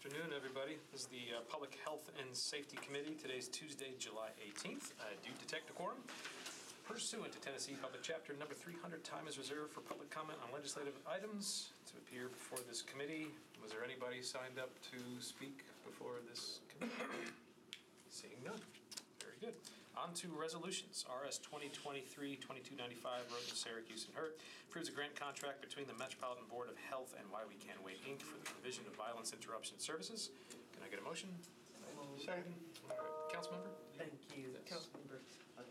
Afternoon, everybody. This is the Public Health and Safety Committee. Today's Tuesday, July 18th. Do detect a quorum. Pursuant to Tennessee Public Chapter number 300, time is reserved for public comment on legislative items to appear before this committee. Was there anybody signed up to speak before this committee? Seeing none. Very good. On to resolutions. RS 2023-2295, Road to Syracuse and Hurt, approves a grant contract between the Metropolitan Board of Health and Why We Can't Wait, Inc. for the provision of violence interruption services. Can I get a motion? Second. All right. Councilmember? Thank you. Yes. Councilmember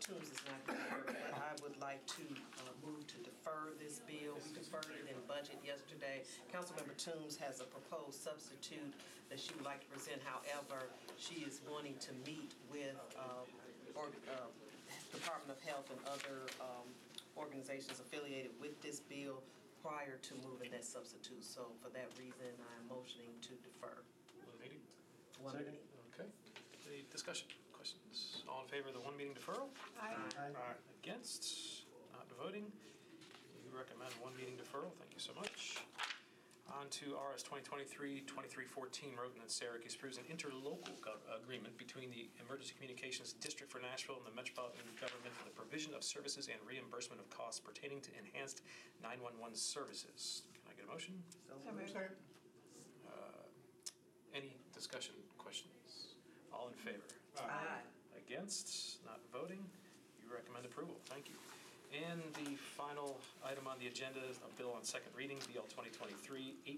Toombs is not here, but I would like to move to defer this bill. We deferred it in budget yesterday. Councilmember Toombs has a proposed substitute that she would like to present. However, she is wanting to meet with Department of Health and other organizations affiliated with this bill prior to moving that substitute. So for that reason, I am motioning to defer. One meeting? One meeting. Okay. Any discussion? Questions? All in favor of the one meeting deferral? Aye. Against? Not voting? You recommend one meeting deferral. Thank you so much. On to RS 2023-2314, Road and Syracuse approves an interlocal agreement between the Emergency Communications District for Nashville and the Metropolitan Government for the provision of services and reimbursement of costs pertaining to enhanced 911 services. Can I get a motion? So moved. Any discussion, questions? All in favor? Aye. Against? Not voting? You recommend approval. Thank you. And the final item on the agenda is a bill on second reading, BL 2023-1894,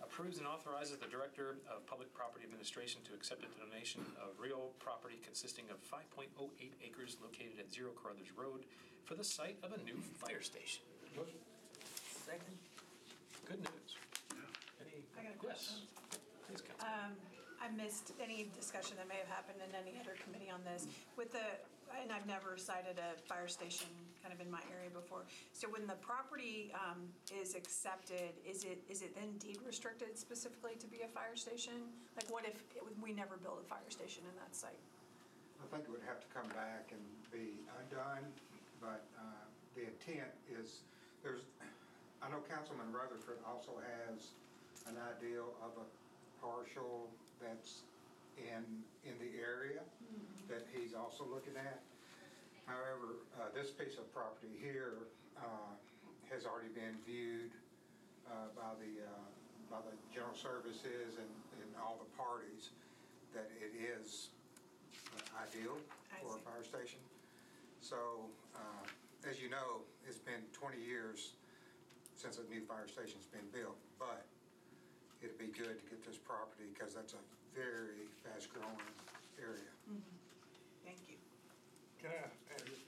approves and authorizes the Director of Public Property Administration to accept a donation of real property consisting of 5.08 acres located at 0 Carruthers Road for the site of a new fire station. Second. Good news. Any? I got a question. Yes. Please, Councilman. I missed any discussion that may have happened in any other committee on this. And I've never cited a fire station kind of in my area before. So when the property is accepted, is it then deed restricted specifically to be a fire station? Like what if we never build a fire station in that site? I think it would have to come back and be undone, but the intent is, I know Councilman Rutherford also has an idea of a parcel that's in the area that he's also looking at. However, this piece of property here has already been viewed by the general services and all the parties that it is ideal for a fire station. So, as you know, it's been 20 years since a new fire station's been built, but it'd be good to get this property because that's a very fast-growing area. Thank you. Can I?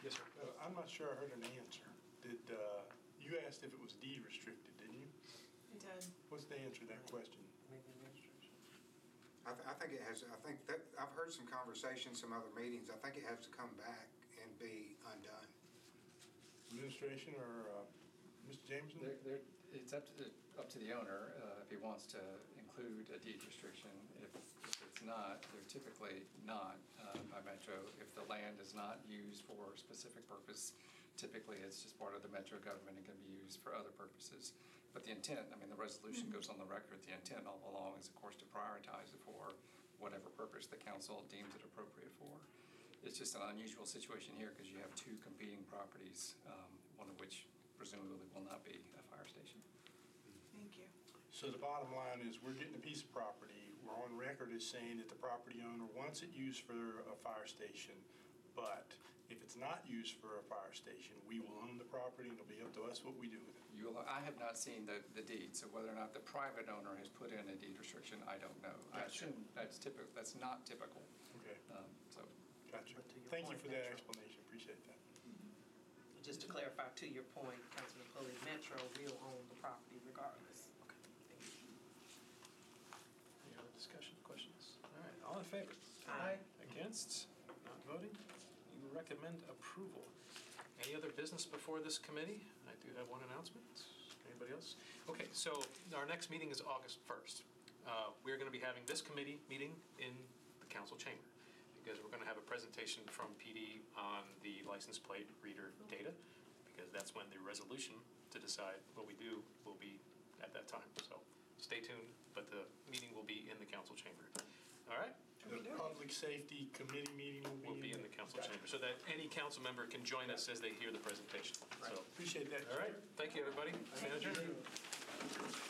Yes, sir. I'm not sure I heard an answer. Did you asked if it was deed restricted, didn't you? I did. What's the answer to that question? I think it has. I think that I've heard some conversations, some other meetings. I think it has to come back and be undone. Administration or Mr. Jameson? It's up to the owner if he wants to include a deed restriction. If it's not, they're typically not by Metro. If the land is not used for a specific purpose, typically it's just part of the Metro government and can be used for other purposes. But the intent, the resolution goes on the record. The intent all along is, of course, to prioritize it for whatever purpose the council deems it appropriate for. It's just an unusual situation here because you have two competing properties, one of which presumably will not be a fire station. Thank you. So the bottom line is we're getting a piece of property. We're on record as saying that the property owner wants it used for a fire station, but if it's not used for a fire station, we will own the property and it'll be up to us what we do with it. I have not seen the deed, so whether or not the private owner has put in a deed restriction, I don't know. I assume that's typical. That's not typical. Okay. Gotcha. Thank you for that explanation. Appreciate that. Just to clarify to your point, Councilman Pulley, Metro will own the property regardless. Okay. Any other discussion, questions? All right, all in favor? Aye. Against? Not voting? You recommend approval. Any other business before this committee? I do have one announcement. Anybody else? Okay, so our next meeting is August 1st. We're going to be having this committee meeting in the council chamber, because we're going to have a presentation from PD on the license plate reader data, because that's when the resolution to decide what we do will be at that time. So stay tuned, but the meeting will be in the council chamber. All right? The Public Safety Committee meeting Will be in the council chamber, so that any council member can join us as they hear the presentation. So, Appreciate that. all right, thank you, everybody. Stand adjourned.